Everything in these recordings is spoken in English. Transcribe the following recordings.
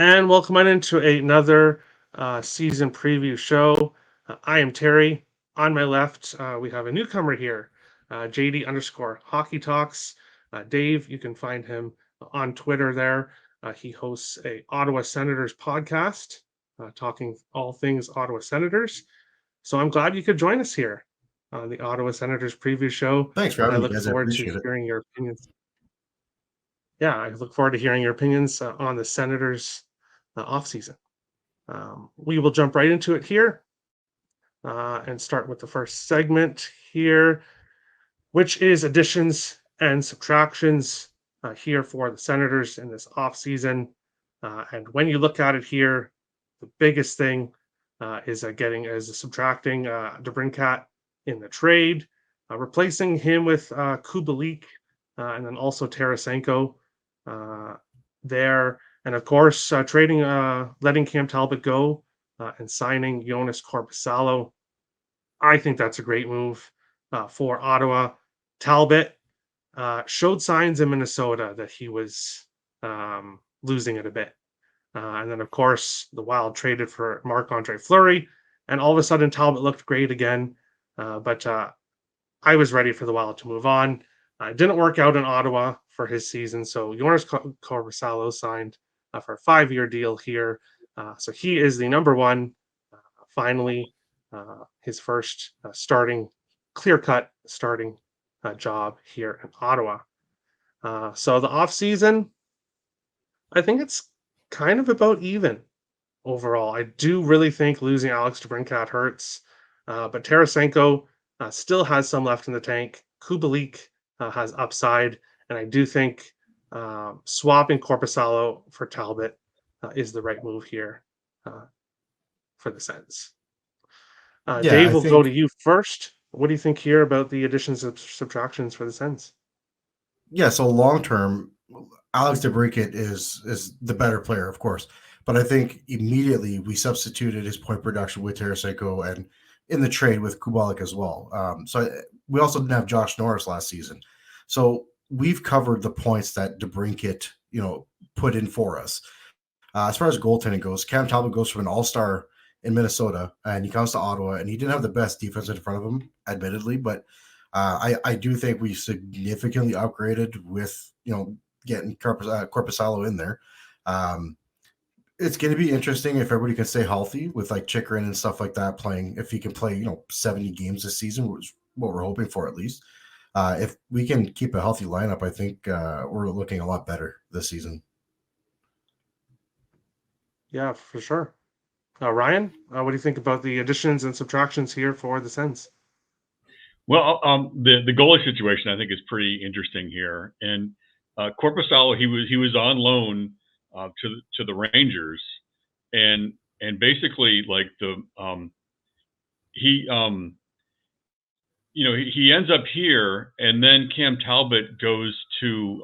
And welcome on into another season preview show. I am Terry. On my left, we have a newcomer here, JD underscore Hockey Talks. Dave, you can find him on Twitter there. He hosts a Ottawa Senators podcast, talking all things Ottawa Senators. So I'm glad you could join us here on the Ottawa Senators preview show. Thanks for And I having me, look guys. I forward to appreciate it. hearing your opinions. Yeah, I look forward to hearing your opinions on the Senators offseason. We will jump right into it here and start with the first segment here, which is additions and subtractions here for the Senators in this offseason. And when you look at it here, the biggest thing is subtracting DeBrincat in the trade, replacing him with Kubalik, and then also Tarasenko there. And of course, letting Cam Talbot go and signing Jonas Korpisalo. I think that's a great move for Ottawa. Talbot showed signs in Minnesota that he was losing it a bit. And then, of course, the Wild traded for Marc-Andre Fleury, and all of a sudden Talbot looked great again. But I was ready for the Wild to move on. It didn't work out in Ottawa for his season, so Jonas Korpisalo signed for a 5-year deal here. So he is the number one, finally, his first clear-cut starting job here in Ottawa. So the offseason, I think it's kind of about even overall. I do really think losing Alex DeBrincat hurts, but Tarasenko still has some left in the tank. Kubalik has upside, and I do think swapping Korpisalo for Talbot is the right move here for the Sens. Dave, we'll go to you first. What do you think here about the additions and subtractions for the Sens? Yeah, so long term, Alex DeBrincat is the better player, of course. But I think immediately we substituted his point production with Tarasenko and in the trade with Kubalik as well. We also didn't have Josh Norris last season. So we've covered the points that DeBrincat, put in for us. As far as goaltending goes, Cam Talbot goes from an all-star in Minnesota, and he comes to Ottawa, and he didn't have the best defense in front of him, admittedly, but I do think we significantly upgraded with, getting Korpisalo in there. It's going to be interesting if everybody can stay healthy with like Chikrin and stuff like that playing. If he can play, 70 games this season, which is what we're hoping for at least. If we can keep a healthy lineup, I think we're looking a lot better this season. Yeah, for sure. Ryan, what do you think about the additions and subtractions here for the Sens? Well, the goalie situation I think is pretty interesting here, and Korpisalo he was on loan to the Rangers, and basically like he ends up here, and then Cam Talbot goes to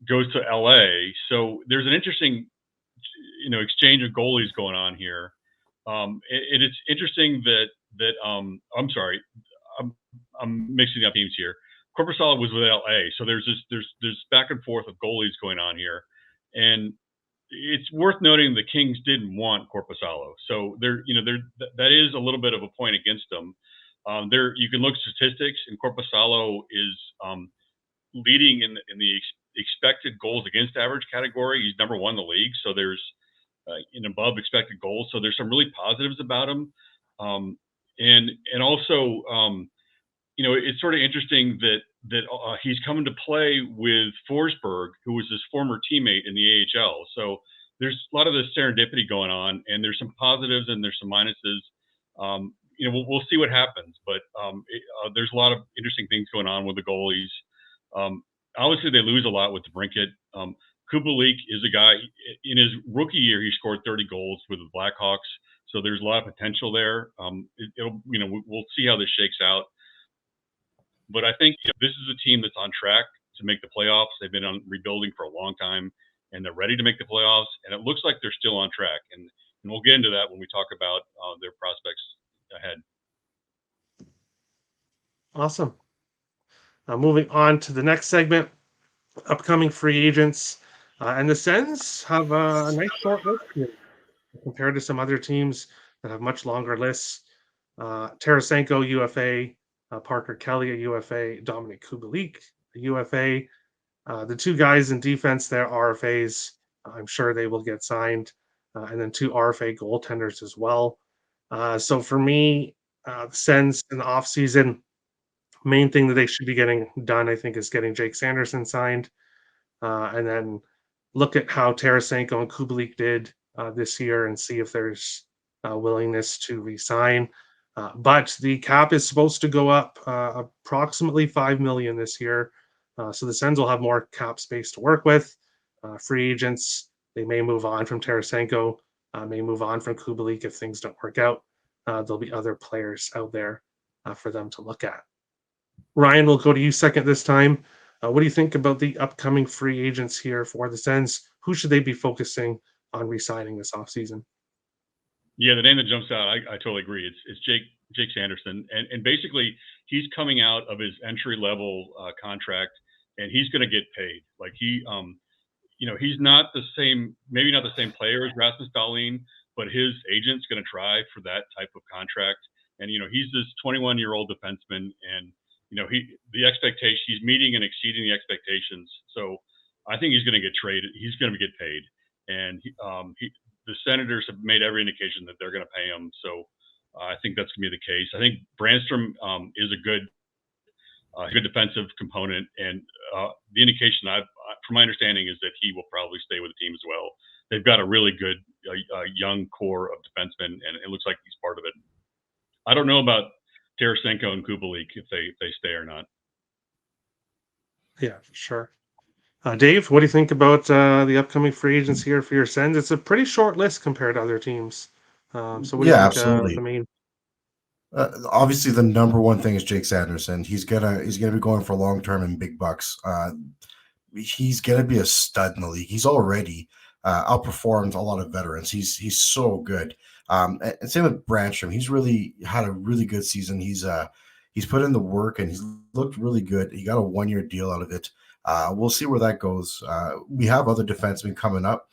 LA. So there's an interesting exchange of goalies going on here. It's interesting that I'm sorry, I'm mixing up teams here. Korpisalo was with LA, so there's back and forth of goalies going on here, and it's worth noting the Kings didn't want Korpisalo, so that is a little bit of a point against them. There you can look at statistics, and Korpisalo is leading in the expected goals against average category. He's number one in the league, so there's in above expected goals. So there's some really positives about him. And also, it's sort of interesting that he's coming to play with Forsberg, who was his former teammate in the AHL. So there's a lot of this serendipity going on, and there's some positives and there's some minuses. We'll see what happens, but there's a lot of interesting things going on with the goalies. Obviously, they lose a lot with DeBrincat. Kubalik is a guy, in his rookie year, he scored 30 goals with the Blackhawks. So there's a lot of potential there. We'll see how this shakes out. But I think this is a team that's on track to make the playoffs. They've been on rebuilding for a long time, and they're ready to make the playoffs. And it looks like they're still on track. And we'll get into that when we talk about their prospects ahead. Awesome. Moving on to the next segment, upcoming free agents. And the Sens have a nice short list here compared to some other teams that have much longer lists. Tarasenko, UFA, Parker Kelly, a UFA, Dominic Kubalik, a UFA. The two guys in defense, they're RFAs. I'm sure they will get signed. And then two RFA goaltenders as well. So for me, the Sens in the offseason, main thing that they should be getting done, I think, is getting Jake Sanderson signed. And then look at how Tarasenko and Kubalik did this year and see if there's willingness to resign. But the cap is supposed to go up approximately 5 million this year. So the Sens will have more cap space to work with. Free agents, they may move on from Tarasenko, may move on from Kubalik if things don't work out. There'll be other players out there for them to look at. Ryan, we'll go to you second this time. What do you think about the upcoming free agents here for the Sens? Who should they be focusing on re-signing this offseason? Yeah, the name that jumps out, I totally agree. It's Jake Sanderson, and basically he's coming out of his entry level contract, and he's going to get paid. Like he's not the same, maybe not the same player as Rasmus Dahlin, but his agent's going to try for that type of contract. And he's this 21-year-old defenseman, and the expectation, he's meeting and exceeding the expectations. So I think he's going to get traded. He's going to get paid, and the Senators have made every indication that they're going to pay him. So I think that's going to be the case. I think Brandstrom is a good defensive component, and the indication from my understanding, is that he will probably stay with the team as well. They've got a really good young core of defensemen, and it looks like he's part of it. I don't know about Tarasenko and Kubalik if they stay or not. Yeah, for sure. Dave, what do you think about the upcoming free agents here for your Sens? It's a pretty short list compared to other teams. So what do you Yeah, think absolutely. the main? Obviously, the number one thing is Jake Sanderson. He's gonna be going for long term and big bucks. He's gonna be a stud in the league. He's already outperformed a lot of veterans. He's so good. And same with Branstrom. He's really had a really good season. He's put in the work and he's looked really good. He got a 1-year deal out of it. We'll see where that goes. We have other defensemen coming up,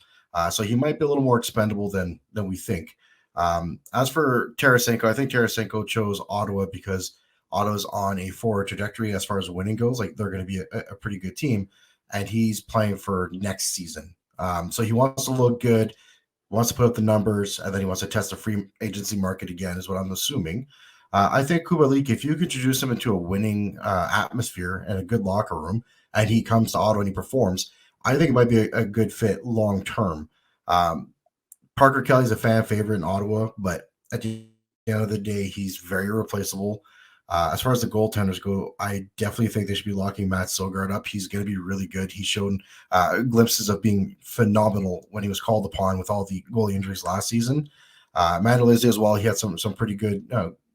so he might be a little more expendable than we think. As for Tarasenko, I think Tarasenko chose Ottawa because Ottawa's on a forward trajectory as far as winning goes. Like they're going to be a pretty good team, and he's playing for next season. So he wants to look good, wants to put up the numbers, and then he wants to test the free agency market again, is what I'm assuming. I think Kubalik, if you could introduce him into a winning atmosphere and a good locker room, and he comes to Ottawa and he performs, I think it might be a good fit long term. Parker Kelly's a fan favorite in Ottawa, but at the end of the day, he's very replaceable. As far as the goaltenders go, I definitely think they should be locking Matt Sogard up. He's going to be really good. He's shown glimpses of being phenomenal when he was called upon with all the goalie injuries last season. Mandolizzi as well. He had some pretty good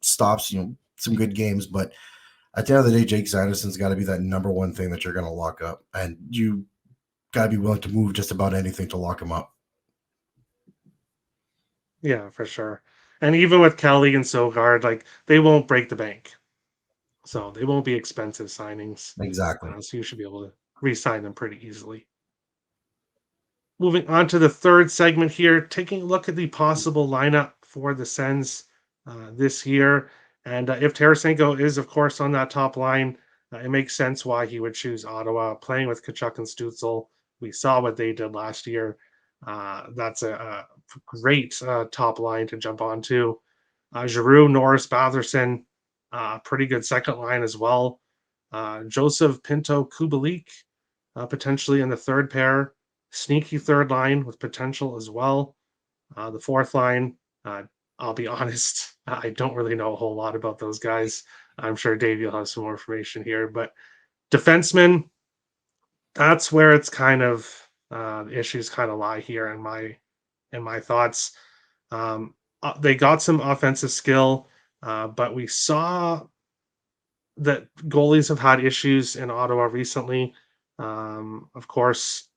stops, some good games. But at the end of the day, Jake Sanderson's got to be that number one thing that you're going to lock up, and you got to be willing to move just about anything to lock him up. Yeah, for sure. And even with Kelly and Sogard, like they won't break the bank, so they won't be expensive signings. Exactly. So you should be able to re-sign them pretty easily. Moving on to the third segment here, taking a look at the possible lineup for the Sens this year. And if Tarasenko is, of course, on that top line, it makes sense why he would choose Ottawa. Playing with Tkachuk and Stützle, we saw what they did last year. That's a great top line to jump onto. Giroux, Norris, Batherson, pretty good second line as well. Joseph, Pinto, Kubalik, potentially in the third pair. Sneaky third line with potential as well. The fourth line, I'll be honest, I don't really know a whole lot about those guys. I'm sure Dave, you'll have some more information here. But defensemen, that's where it's kind of the issues kind of lie here in my thoughts. They got some offensive skill, but we saw that goalies have had issues in Ottawa recently. Of course,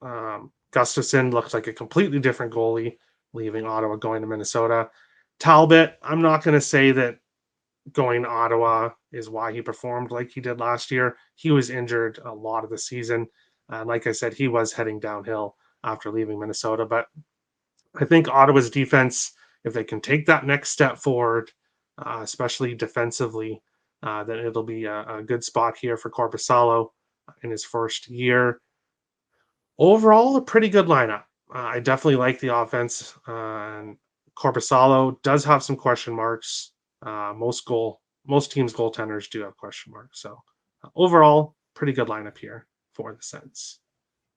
Gustafson looked like a completely different goalie leaving Ottawa, going to Minnesota. Talbot, I'm not going to say that going to Ottawa is why he performed like he did last year. He was injured a lot of the season. Like I said, he was heading downhill after leaving Minnesota. But I think Ottawa's defense, if they can take that next step forward, especially defensively, then it'll be a good spot here for Korpisalo in his first year. Overall, a pretty good lineup. I definitely like the offense. And Korpisalo does have some question marks. Most teams' goaltenders do have question marks. So overall, pretty good lineup here for the Sens.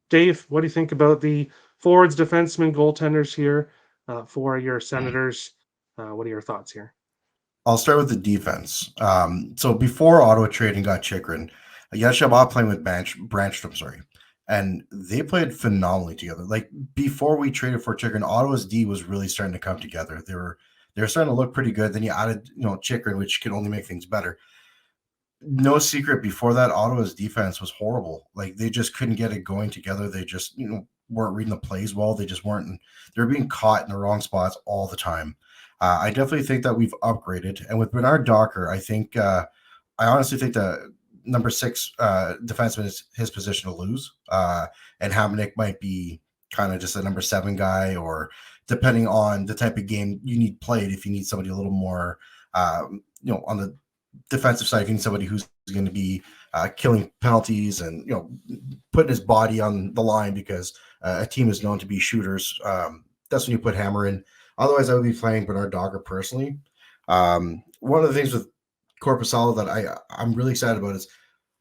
Dave, what do you think about the forwards, defensemen, goaltenders here for your Senators? What are your thoughts here? I'll start with the defense. So before Ottawa trading got Chikrin, you had Shabbat playing with Branstrom, sorry, and they played phenomenally together. Like before we traded for Chikrin, Ottawa's D was really starting to come together. They were starting to look pretty good. Then you added, Chikrin, which can only make things better. No secret, before that, Ottawa's defense was horrible. Like they just couldn't get it going together. They just, weren't reading the plays well. They just weren't. They were being caught in the wrong spots all the time. I definitely think that we've upgraded, and with Bernard Docker, I think I honestly think that number 6 defenseman is his position to lose, and Hamonic might be kind of just a number 7 guy, or depending on the type of game you need played. If you need somebody a little more, on the defensive side, you need somebody who's going to be killing penalties and putting his body on the line because a team is known to be shooters. That's when you put Hammer in. Otherwise, I would be playing Bernard Docker personally. One of the things with Korpisalo that I'm really excited about is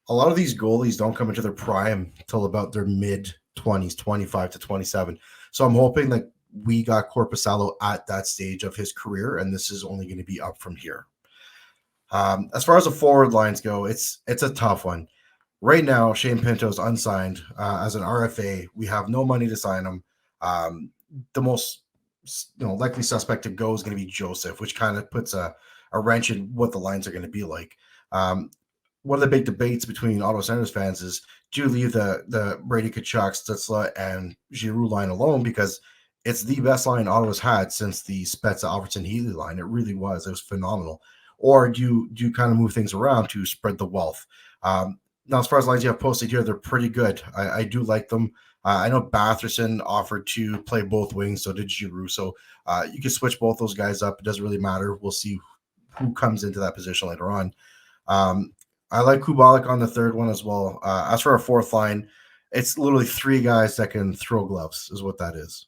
a lot of these goalies don't come into their prime till about their mid-20s, 25 to 27. So I'm hoping that we got Korpisalo at that stage of his career, and this is only going to be up from here. As far as the forward lines go, it's a tough one. Right now, Shane Pinto is unsigned as an RFA. We have no money to sign him. The most likely suspect to go is going to be Joseph, which kind of puts a wrench in what the lines are going to be like. One of the big debates between Ottawa Senators fans is, do you leave the Brady Tkachuk, Stützle, and Giroux line alone because it's the best line Ottawa's had since the Spezza, Alfredson, Healy line. It really was. It was phenomenal. Or do you kind of move things around to spread the wealth? Now, as far as lines you have posted here, they're pretty good. I do like them. I know Batherson offered to play both wings, so did Giroux. So you can switch both those guys up. It doesn't really matter. We'll see who comes into that position later on. I like Kubalik on the third one as well. As for our fourth line, it's literally 3 guys that can throw gloves is what that is.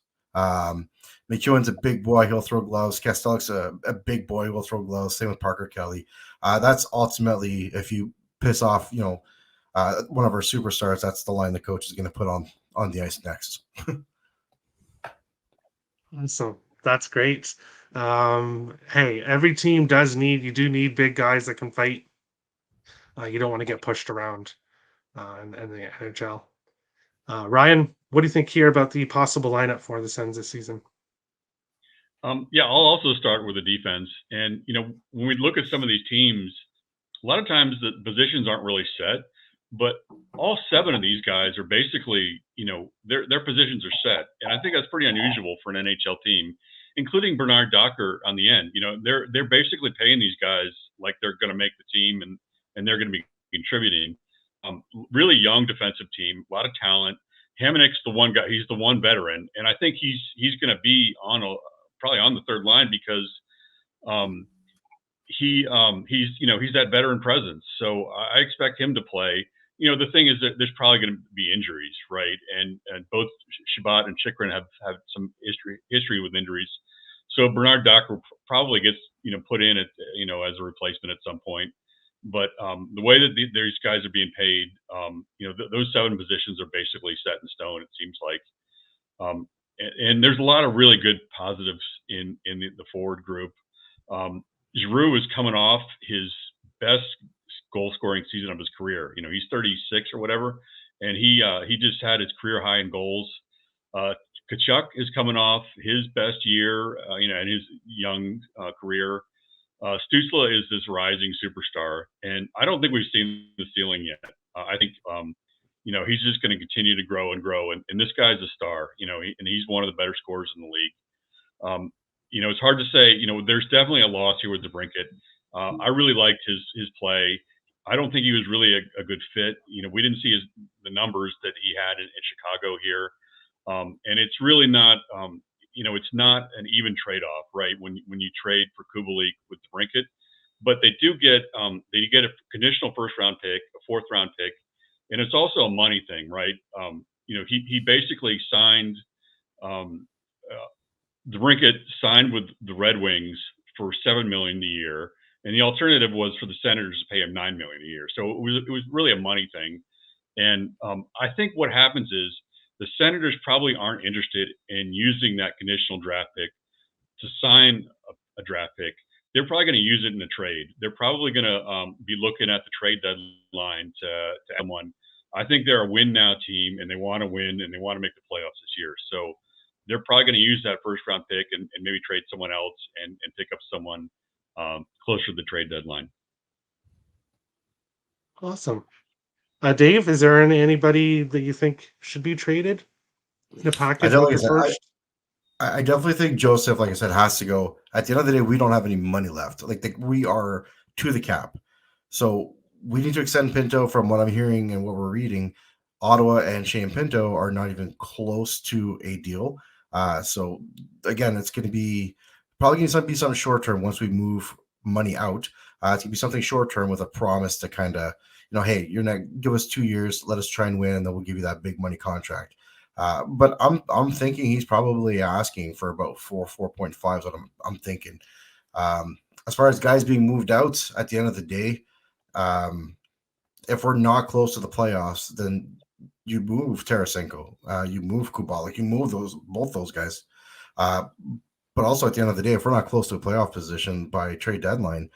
McEwen's a big boy. He'll throw gloves. Kastelik's a big boy. He'll throw gloves. Same with Parker Kelly. That's ultimately, if you piss off, one of our superstars, that's the line the coach is going to put on the ice next. So that's great. Hey, every team you do need big guys that can fight. You don't want to get pushed around in the NHL. Ryan, what do you think here about the possible lineup for the Sens this season? Yeah, I'll also start with the defense. And, when we look at some of these teams, a lot of times the positions aren't really set, but all 7 of these guys are basically, their positions are set. And I think that's pretty unusual for an NHL team, including Bernard Docker on the end. They're basically paying these guys like they're going to make the team and they're going to be contributing. Really young defensive team, a lot of talent. Hamonic's the one guy. He's the one veteran, and I think he's going to be probably on the third line because he's that veteran presence. So I expect him to play. The thing is that there's probably going to be injuries, right? And both Shabbat and Chikrin have some history with injuries. So Bernard Docker probably gets put in as a replacement at some point. But the way that these guys are being paid, those 7 positions are basically set in stone. It seems like, and there's a lot of really good positives in the forward group. Giroux is coming off his best goal scoring season of his career. He's 36 or whatever, and he just had his career high in goals. Tkachuk is coming off his best year, in his young career. Stützle is this rising superstar, and I don't think we've seen the ceiling yet. I think, he's just going to continue to grow and grow, and this guy's a star, and he's one of the better scorers in the league. It's hard to say, there's definitely a loss here with DeBrincat. I really liked his play. I don't think he was really a good fit. We didn't see the numbers that he had in Chicago here. And it's really not, it's not an even trade-off, right? When you trade for Kubalik with Brinket, but they get a conditional first-round pick, a fourth-round pick, and it's also a money thing, right? He basically signed. Um, Brinket signed with the Red Wings for $7 million a year, and the alternative was for the Senators to pay him $9 million a year. So it was really a money thing. And I think what happens is the Senators probably aren't interested in using that conditional draft pick to sign a draft pick. They're probably going to use it in a trade. They're probably going to be looking at the trade deadline to add one. I think they're a win now team, and they want to win, and they want to make the playoffs this year. So they're probably going to use that first round pick and maybe trade someone else and pick up someone closer to the trade deadline. Awesome. Dave, is there anybody that you think should be traded in a package don't with like I the said, first? I definitely think Joseph, like I said, has to go. At the end of the day, we don't have any money left. We are to the cap. So we need to extend Pinto. From what I'm hearing and what we're reading, Ottawa and Shane Pinto are not even close to a deal. So again, it's going to be probably going to be something short term once we move money out. It's going to be something short term with a promise to kind of, hey, you're not give us 2 years, let us try and win, and then we'll give you that big money contract. But I'm thinking he's probably asking for about 4.5. What I'm thinking. As far as guys being moved out, at the end of the day, if we're not close to the playoffs, then you move Tarasenko, you move Kubalik, you move both those guys. But also at the end of the day, if we're not close to a playoff position by trade deadline,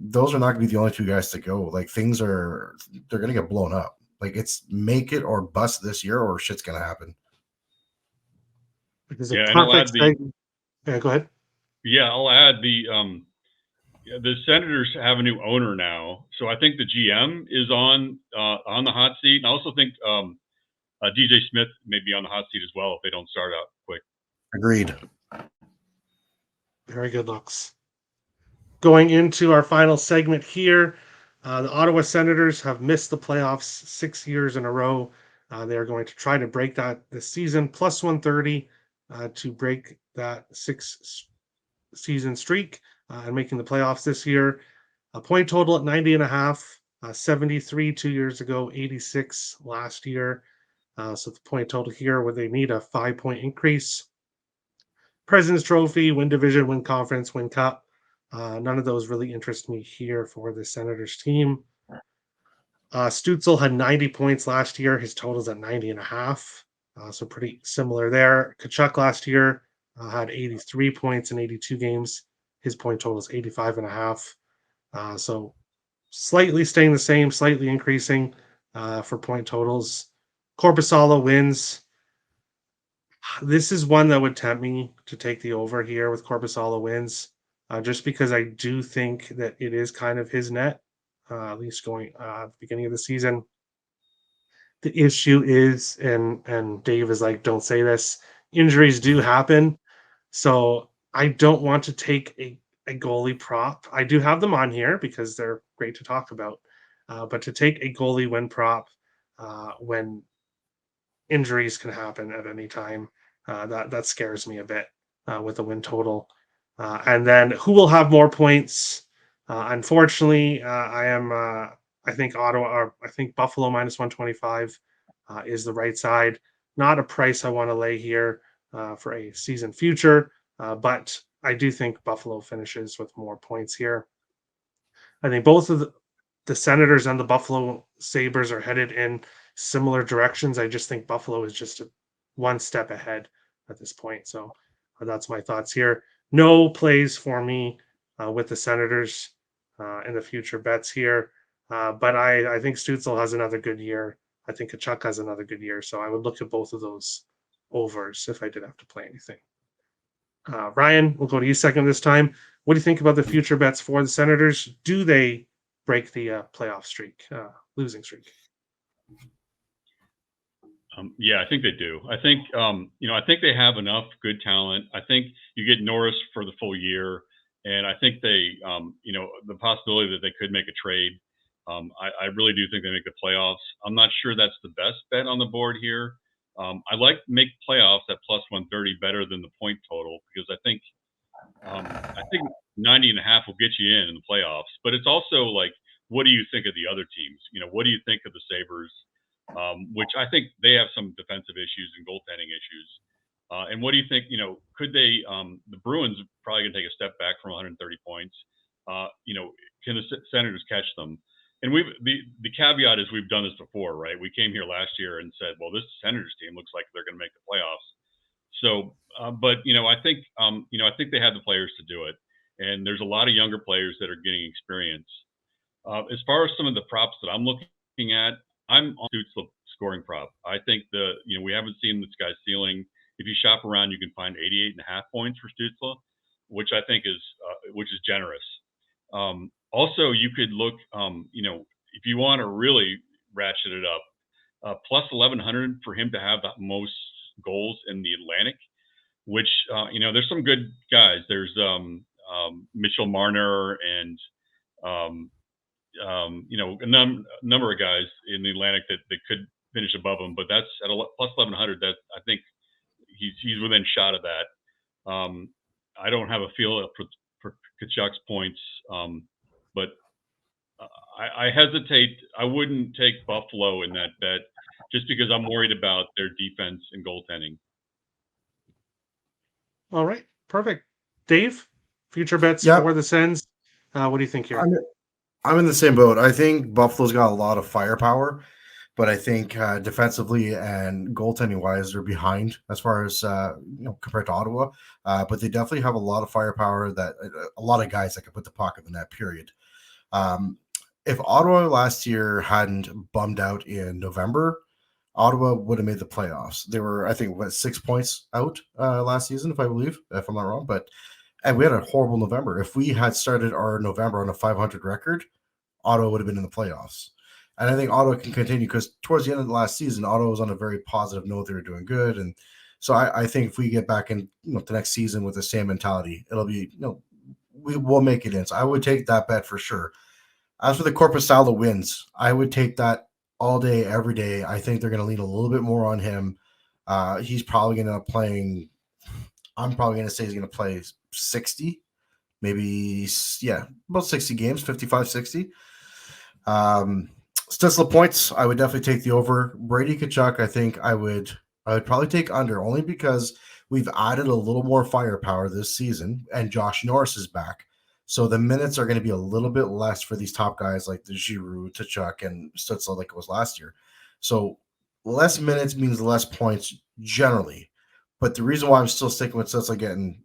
those are not going to be the only two guys to go. They're going to get blown up. It's make it or bust this year, or shit's going to happen. Because Yeah, a and I'll add perfect yeah, go ahead. I'll add the Senators have a new owner now, so I think the GM is on the hot seat. And I also think DJ Smith may be on the hot seat as well if they don't start out quick. Agreed. Very good looks. Going into our final segment here, the Ottawa Senators have missed the playoffs 6 years in a row. They are going to try to break that this season, plus 130 to break that 6-season streak and making the playoffs this year. A point total at 90 and a half, 73 2 years ago, 86 last year. So the point total here where they need a 5-point increase. President's Trophy, win division, win conference, win cup. None of those really interest me here for the Senators team. Stützle had 90 points last year. His total's at 90 and a half. So pretty similar there. Tkachuk last year had 83 points in 82 games. His point total is 85 and a half. So slightly staying the same, slightly increasing for point totals. Korpisalo wins. This is one that would tempt me to take the over here with Korpisalo wins, just because I do think that it is kind of his net, at least going at the beginning of the season. The issue is, and Dave is like, don't say this, injuries do happen. So I don't want to take a goalie prop. I do have them on here because they're great to talk about. But to take a goalie win prop when injuries can happen at any time, that scares me a bit with the win total. And then who will have more points? Unfortunately, I think Ottawa, or I think Buffalo minus 125 is the right side. Not a price I want to lay here for a season future, but I do think Buffalo finishes with more points here. I think both of the Senators and the Buffalo Sabres are headed in similar directions. I just think Buffalo is just one step ahead at this point. So that's my thoughts here. No plays for me with the Senators in the future bets here. But I think Stützle has another good year. I think Tkachuk has another good year. So I would look at both of those overs if I did have to play anything. Ryan, we'll go to you second this time. What do you think about the future bets for the Senators? Do they break the playoff streak, losing streak? Yeah, I think they do. I think I think they have enough good talent. I think you get Norris for the full year, and I think they, the possibility that they could make a trade. I really do think they make the playoffs. I'm not sure that's the best bet on the board here. I like make playoffs at plus 130 better than the point total because I think 90.5 will get you in the playoffs. But it's also like, what do you think of the other teams? What do you think of the Sabres? Which I think they have some defensive issues and goaltending issues. And what do you think? Could they? The Bruins are probably going to take a step back from 130 points. Can the Senators catch them? And the caveat is we've done this before, right? We came here last year and said, well, this Senators team looks like they're going to make the playoffs. So, but I think they have the players to do it, and there's a lot of younger players that are getting experience. As far as some of the props that I'm looking at, I'm on Stützle scoring prop. I think we haven't seen this guy's ceiling. If you shop around, you can find 88.5 points for Stützle, which I think is generous. Also, you could look, if you want to really ratchet it up, plus 1,100 for him to have the most goals in the Atlantic, which, there's some good guys. There's Mitchell Marner and, a number of guys in the Atlantic that could finish above him, but that's at plus 1,100. That I think he's within shot of that. I don't have a feel for Kachuk's points. But I hesitate. I wouldn't take Buffalo in that bet just because I'm worried about their defense and goaltending. All right, perfect. Dave, future bets Yep. for the Sens. What do you think here? I'm in the same boat. I think Buffalo's got a lot of firepower, but I think defensively and goaltending wise, they're behind as far as compared to Ottawa. But they definitely have a lot of firepower. That a lot of guys that can put the puck in the net. Period. If Ottawa last year hadn't bummed out in November, Ottawa would have made the playoffs. They were, I think, 6 points out last season, if I'm not wrong. And we had a horrible November. If we had started our November on a 500 record, Ottawa would have been in the playoffs. And I think Ottawa can continue because towards the end of the last season, Ottawa was on a very positive note. They were doing good. And so I think if we get back in the next season with the same mentality, it'll be, we will make it in. So I would take that bet for sure. As for the Korpisalo wins, I would take that all day, every day. I think they're going to lean a little bit more on him. He's probably going to end up playing. I'm probably going to say he's going to play 60, maybe, about 60 games, 55, 60. Stützle points, I would definitely take the over. Brady Tkachuk, I think I would probably take under, only because we've added a little more firepower this season, and Josh Norris is back. So the minutes are going to be a little bit less for these top guys like the Giroux, Tkachuk, and Stützle like it was last year. So less minutes means less points generally. But the reason why I'm still sticking with Stützle getting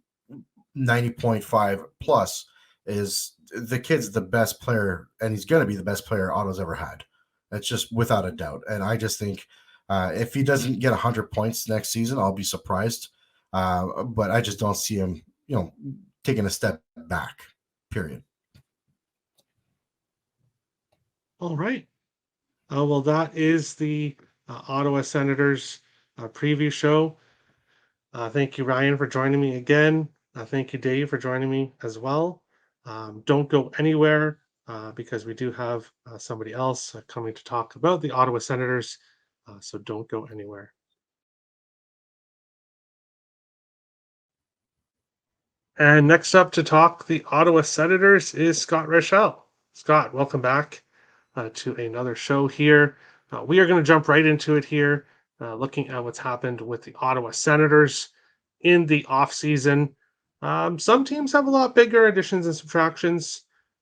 90.5 plus is the kid's the best player, and he's going to be the best player Ottawa's ever had. That's just without a doubt. And I just think if he doesn't get 100 points next season, I'll be surprised. But I just don't see him, taking a step back. Period. All right. Well, that is the Ottawa Senators preview show. Thank you, Ryan, for joining me again. Thank you, Dave, for joining me as well. Don't go anywhere because we do have somebody else coming to talk about the Ottawa Senators. So don't go anywhere. And next up to talk the Ottawa Senators is Scott Rochelle. Scott, welcome back to another show here. We are going to jump right into it here, looking at what's happened with the Ottawa Senators in the offseason. Some teams have a lot bigger additions and subtractions.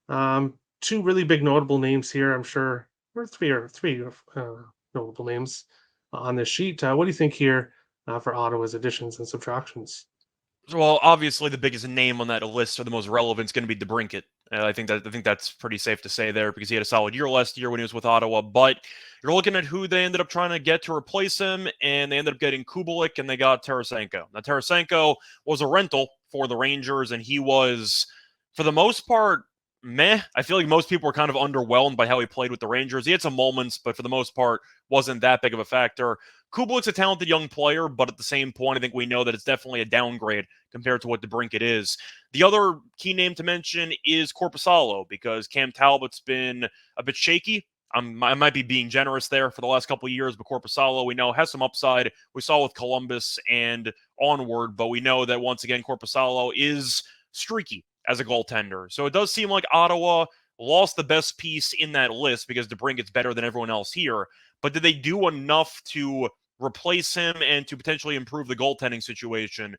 Two really big notable names here, I'm sure, or three notable names on this sheet. What do you think here for Ottawa's additions and subtractions? Well, obviously, the biggest name on that list or the most relevant is going to be DeBrincat. I think that's pretty safe to say there because he had a solid year last year when he was with Ottawa. But you're looking at who they ended up trying to get to replace him, and they ended up getting Kubelik, and they got Tarasenko. Now, Tarasenko was a rental for the Rangers, and he was, for the most part, meh. I feel like most people were kind of underwhelmed by how he played with the Rangers. He had some moments, but for the most part, wasn't that big of a factor. Kubelik's a talented young player, but at the same point, I think we know that it's definitely a downgrade compared to what DeBrincat is. The other key name to mention is Korpisalo, because Cam Talbot's been a bit shaky. I might be being generous there for the last couple of years, but Korpisalo, we know, has some upside. We saw with Columbus and onward, but we know that once again, Korpisalo is streaky as a goaltender. So it does seem like Ottawa lost the best piece in that list because DeBrincat's better than everyone else here. But did they do enough to replace him and to potentially improve the goaltending situation?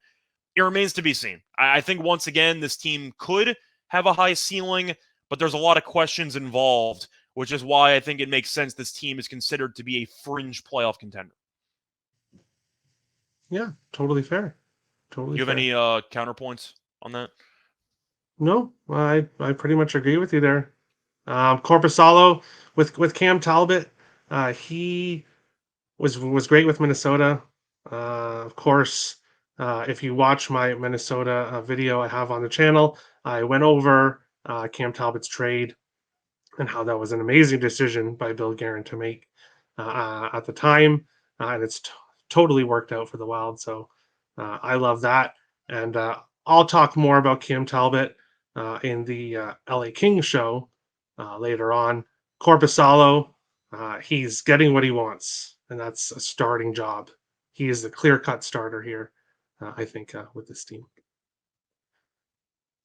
It remains to be seen. I think once again, this team could have a high ceiling, but there's a lot of questions involved, which is why I think it makes sense this team is considered to be a fringe playoff contender. Yeah, totally fair. Totally. Do you have fair. any counterpoints on that? No, I pretty much agree with you there. Korpisalo with Cam Talbot, he was great with Minnesota. Of course, if you watch my Minnesota video I have on the channel, I went over Cam Talbot's trade and how that was an amazing decision by Bill Guerin to make at the time, and it's totally worked out for the Wild. So I love that, and I'll talk more about Cam Talbot in the LA Kings show later on. Korpisalo, he's getting what he wants, and that's a starting job. He is the clear-cut starter here, I think, with this team.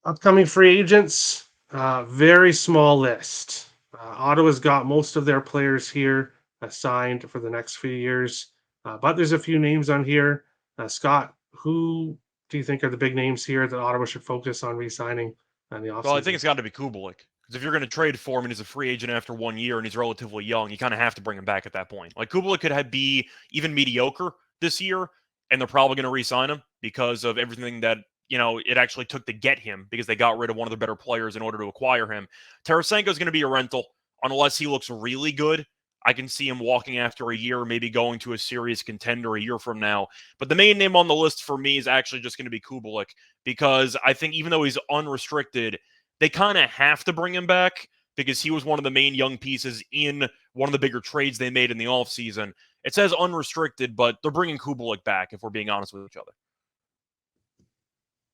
Upcoming free agents, very small list. Ottawa's got most of their players here signed for the next few years, but there's a few names on here. Scott, who do you think are the big names here that Ottawa should focus on re-signing in the offseason? Well, I think it's got to be Kubelik. Because if you're going to trade for him and he's a free agent after 1 year and he's relatively young, you kind of have to bring him back at that point. Like, Kubelik could be even mediocre this year, and they're probably going to re-sign him because of everything that, it actually took to get him, because they got rid of one of their better players in order to acquire him. Tarasenko is going to be a rental unless he looks really good. I can see him walking after a year, maybe going to a serious contender a year from now. But the main name on the list for me is actually just going to be Kubelik, because I think even though he's unrestricted, they kind of have to bring him back because he was one of the main young pieces in one of the bigger trades they made in the offseason. It says unrestricted, but they're bringing Kubelik back, if we're being honest with each other.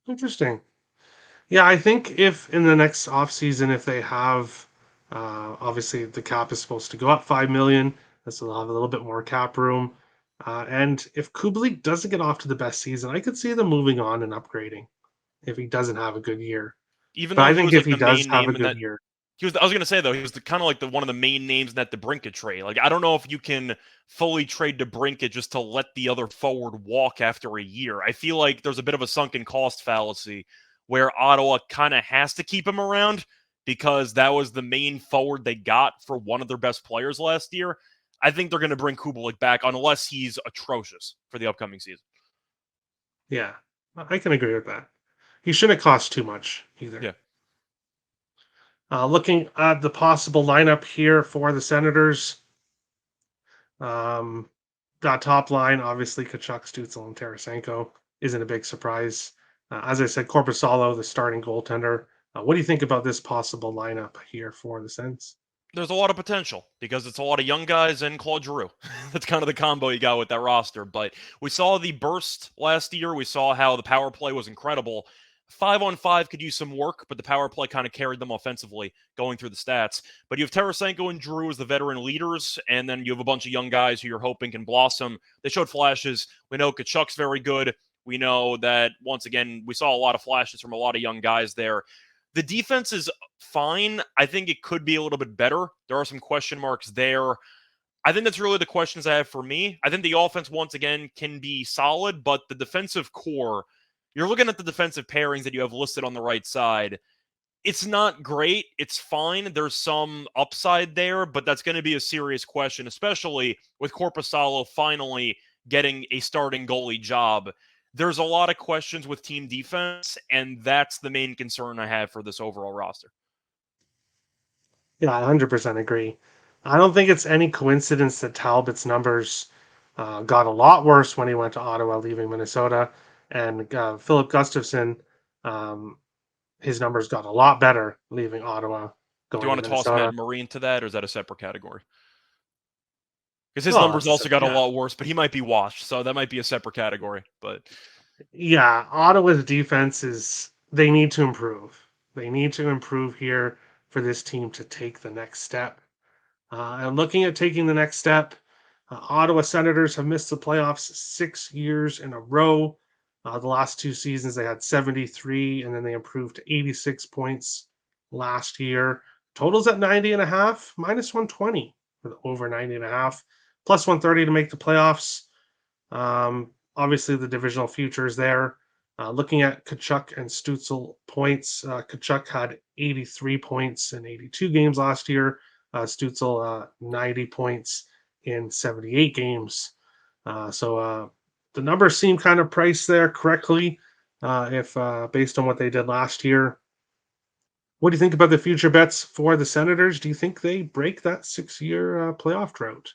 Interesting. Yeah, I think if in the next offseason, if they have, obviously the cap is supposed to go up 5 million, so they'll have a little bit more cap room. And if Kubelik doesn't get off to the best season, I could see them moving on and upgrading if he doesn't have a good year. Even But though I he think was if like he the does main have name a in good that, year, I was gonna say though, he was kind of like one of the main names in that DeBrincat trade. Like, I don't know if you can fully trade DeBrincat just to let the other forward walk after a year. I feel like there's a bit of a sunken cost fallacy where Ottawa kind of has to keep him around because that was the main forward they got for one of their best players last year. I think they're going to bring Kubelik back unless he's atrocious for the upcoming season. yeah, I can agree with that. He shouldn't cost too much either. Yeah. Looking at the possible lineup here for the Senators, that top line, obviously Kachuk, Stützle, and Tarasenko isn't a big surprise. As I said, Korpisalo, the starting goaltender. What do you think about this possible lineup here for the Sens? There's a lot of potential because it's a lot of young guys and Claude Giroux. That's kind of the combo you got with that roster. But we saw the burst last year. We saw how the power play was incredible. 5-on-5 could use some work, but the power play kind of carried them offensively going through the stats. But you have Tarasenko and Giroux as the veteran leaders, and then you have a bunch of young guys who you're hoping can blossom. They showed flashes. We know Kachuk's very good. We know that, once again, we saw a lot of flashes from a lot of young guys there. The defense is fine. I think it could be a little bit better. There are some question marks there. I think that's really the questions I have for me. I think the offense, once again, can be solid, but the defensive core, you're looking at the defensive pairings that you have listed on the right side. It's not great. It's fine. There's some upside there, but that's going to be a serious question, especially with Korpisalo finally getting a starting goalie job. There's a lot of questions with team defense, and that's the main concern I have for this overall roster. Yeah, I 100% agree. I don't think it's any coincidence that Talbot's numbers got a lot worse when he went to Ottawa, leaving Minnesota, and Philip Gustafson, his numbers got a lot better leaving Ottawa, Do going you want to to toss Minnesota. Matt Marine to that, or is that a separate category? Because his Well, numbers also got a yeah. lot worse, but he might be washed, so that might be a separate category. But Yeah, Ottawa's defense they need to improve. They need to improve here for this team to take the next step. And looking at taking the next step, Ottawa Senators have missed the playoffs 6 years in a row. The last 2 seasons, they had 73, and then they improved to 86 points last year. Totals at 90.5, minus 120 for the over 90.5, plus 130 to make the playoffs. Obviously, the divisional futures there. Looking at Kachuk and Stutzel points, Kachuk had 83 points in 82 games last year. Stutzel 90 points in 78 games. So the numbers seem kind of priced there correctly, if based on what they did last year. What do you think about the future bets for the Senators? Do you think they break that 6-year playoff drought?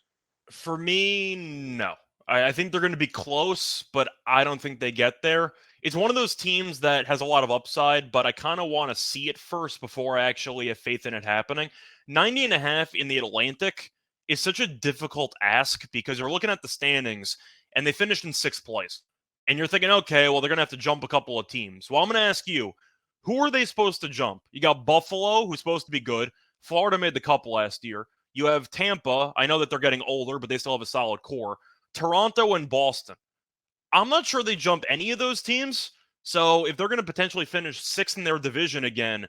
For me, no. I think they're going to be close, but I don't think they get there. It's one of those teams that has a lot of upside, but I kind of want to see it first before I actually have faith in it happening. 90.5 in the Atlantic is such a difficult ask because you're looking at the standings and they finished in 6th place. And you're thinking, okay, well, they're going to have to jump a couple of teams. Well, I'm going to ask you, who are they supposed to jump? You got Buffalo, who's supposed to be good. Florida made the cup last year. You have Tampa. I know that they're getting older, but they still have a solid core. Toronto and Boston. I'm not sure they jump any of those teams. So if they're going to potentially finish 6th in their division again,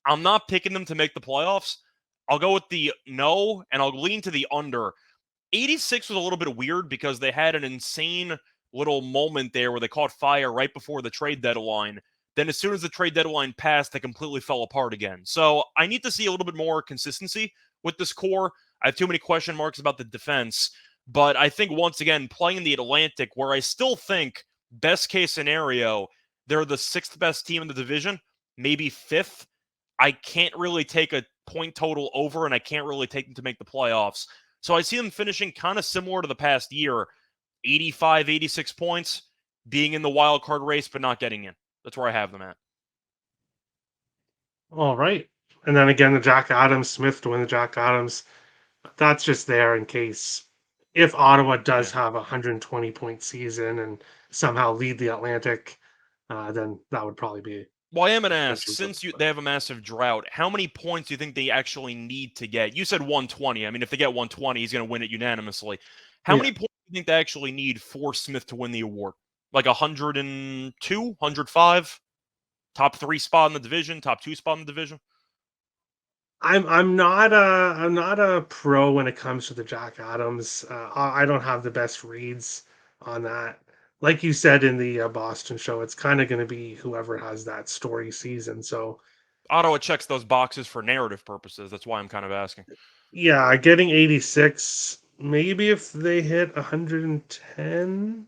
I'm not picking them to make the playoffs. I'll go with the no, and I'll lean to the under. 86 was a little bit weird because they had an insane little moment there where they caught fire right before the trade deadline. Then as soon as the trade deadline passed, they completely fell apart again. So I need to see a little bit more consistency with this core. I have too many question marks about the defense. But I think, once again, playing in the Atlantic, where I still think, best case scenario, they're the 6th best team in the division, maybe 5th. I can't really take a point total over, and I can't really take them to make the playoffs. So I see them finishing kind of similar to the past year, 85, 86 points, being in the wild card race, but not getting in. That's where I have them at. All right. And then again, the Jack Adams, Smith to win the Jack Adams. That's just there in case if Ottawa does have a 120-point season and somehow lead the Atlantic, then that would probably be. Well, I am going to ask, potentially since something. they have a massive drought, how many points do you think they actually need to get? You said 120. I mean, if they get 120, he's going to win it unanimously. How Yeah. many points do you think they actually need for Smith to win the award? Like 102, 105? Top 3 spot in the division, top 2 spot in the division? I'm not a pro when it comes to the Jack Adams. I don't have the best reads on that. Like you said in the Boston show, it's kind of going to be whoever has that story season. So Ottawa checks those boxes for narrative purposes. That's why I'm kind of asking. yeah, getting 86. Maybe if they hit 110,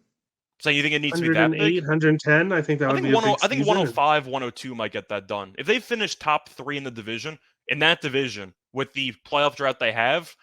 So you think it needs to be that 108, big? 110, I think that would be a big I think season. 105, 102 might get that done. If they finish top 3 in the division, in that division, with the playoff drought they have,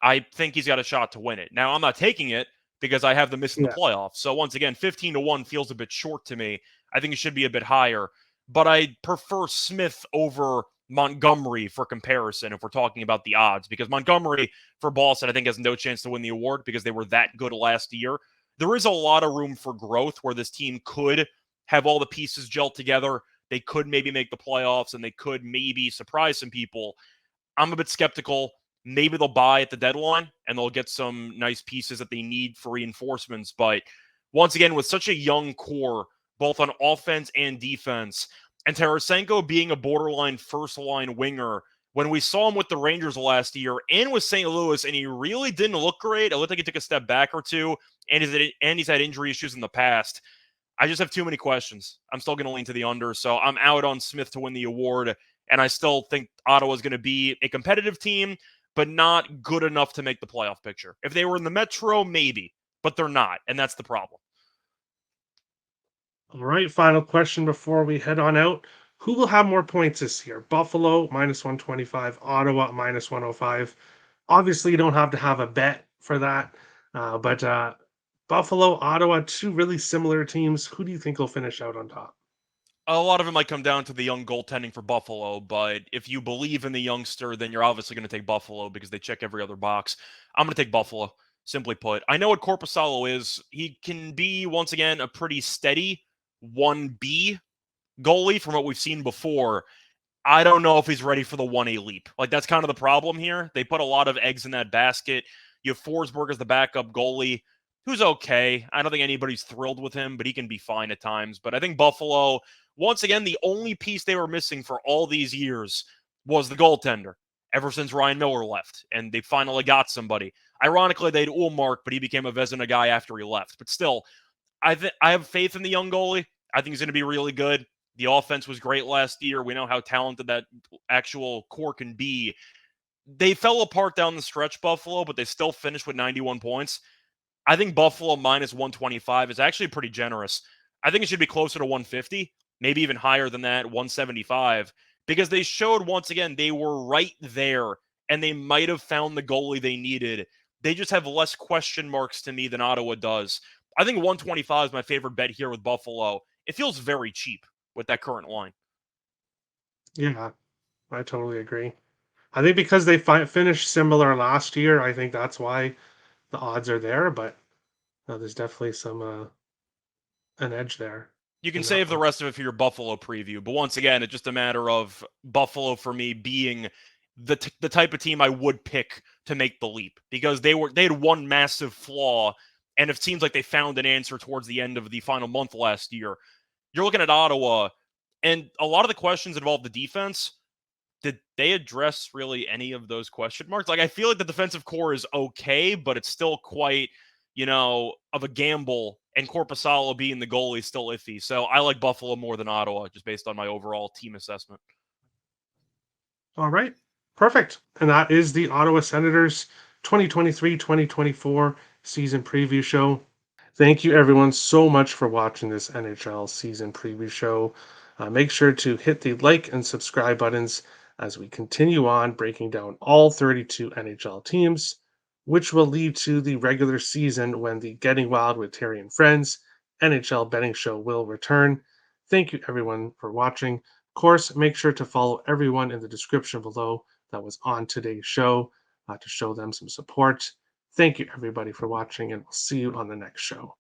I think he's got a shot to win it. Now, I'm not taking it because I have them missing the Yeah. playoffs. So once again, 15-1 feels a bit short to me. I think it should be a bit higher. But I prefer Smith over Montgomery for comparison if we're talking about the odds, because Montgomery for Boston, I think, has no chance to win the award because they were that good last year. There is a lot of room for growth where this team could have all the pieces gel together. They could maybe make the playoffs and they could maybe surprise some people. I'm a bit skeptical. Maybe they'll buy at the deadline and they'll get some nice pieces that they need for reinforcements. But once again, with such a young core, both on offense and defense, and Tarasenko being a borderline first-line winger, when we saw him with the Rangers last year and with St. Louis, and he really didn't look great. It looked like he took a step back or two, and he's had injury issues in the past. I just have too many questions. I'm still going to lean to the under, so I'm out on Smith to win the award, and I still think Ottawa's going to be a competitive team, but not good enough to make the playoff picture. If they were in the Metro, maybe, but they're not, and that's the problem. All right, final question before we head on out. Who will have more points this year? Buffalo minus 125, Ottawa minus 105. Obviously, you don't have to have a bet for that, but Buffalo, Ottawa, two really similar teams. Who do you think will finish out on top? A lot of it might come down to the young goaltending for Buffalo, but if you believe in the youngster, then you're obviously going to take Buffalo because they check every other box. I'm going to take Buffalo, simply put. I know what Korpisalo is. He can be, once again, a pretty steady 1B goalie from what we've seen before. I don't know if he's ready for the 1A leap. Like, that's kind of the problem here. They put a lot of eggs in that basket. You have Forsberg as the backup goalie, who's okay. I don't think anybody's thrilled with him, but he can be fine at times. But I think Buffalo, once again, the only piece they were missing for all these years was the goaltender, ever since Ryan Miller left. And they finally got somebody. Ironically, they had Ullmark, but he became a Vezina guy after he left. But still, I have faith in the young goalie. I think he's going to be really good. The offense was great last year. We know how talented that actual core can be. They fell apart down the stretch, Buffalo, but they still finished with 91 points. I think Buffalo minus 125 is actually pretty generous. I think it should be closer to 150, maybe even higher than that, 175, because they showed once again they were right there and they might have found the goalie they needed. They just have less question marks to me than Ottawa does. I think 125 is my favorite bet here with Buffalo. It feels very cheap with that current line. Yeah, I totally agree. I think because they finished similar last year, I think that's why the odds are there. But there's definitely some an edge there. You can in that save the one. rest of it for your Buffalo preview. But once again, it's just a matter of Buffalo for me being the type of team I would pick to make the leap, because they had one massive flaw, and it seems like they found an answer towards the end of the final month last year. You're looking at Ottawa, and a lot of the questions involve the defense. Did they address really any of those question marks? Like, I feel like the defensive core is okay, but it's still quite, of a gamble. And Korpisalo being the goalie is still iffy. So I like Buffalo more than Ottawa, just based on my overall team assessment. All right, perfect. And that is the Ottawa Senators 2023-2024 season preview show. Thank you, everyone, so much for watching this NHL season preview show. Make sure to hit the like and subscribe buttons as we continue on breaking down all 32 NHL teams, which will lead to the regular season when the Getting Wild with Terry and Friends NHL betting show will return. Thank you, everyone, for watching. Of course, make sure to follow everyone in the description below that was on today's show to show them some support. Thank you, everybody, for watching, and we'll see you on the next show.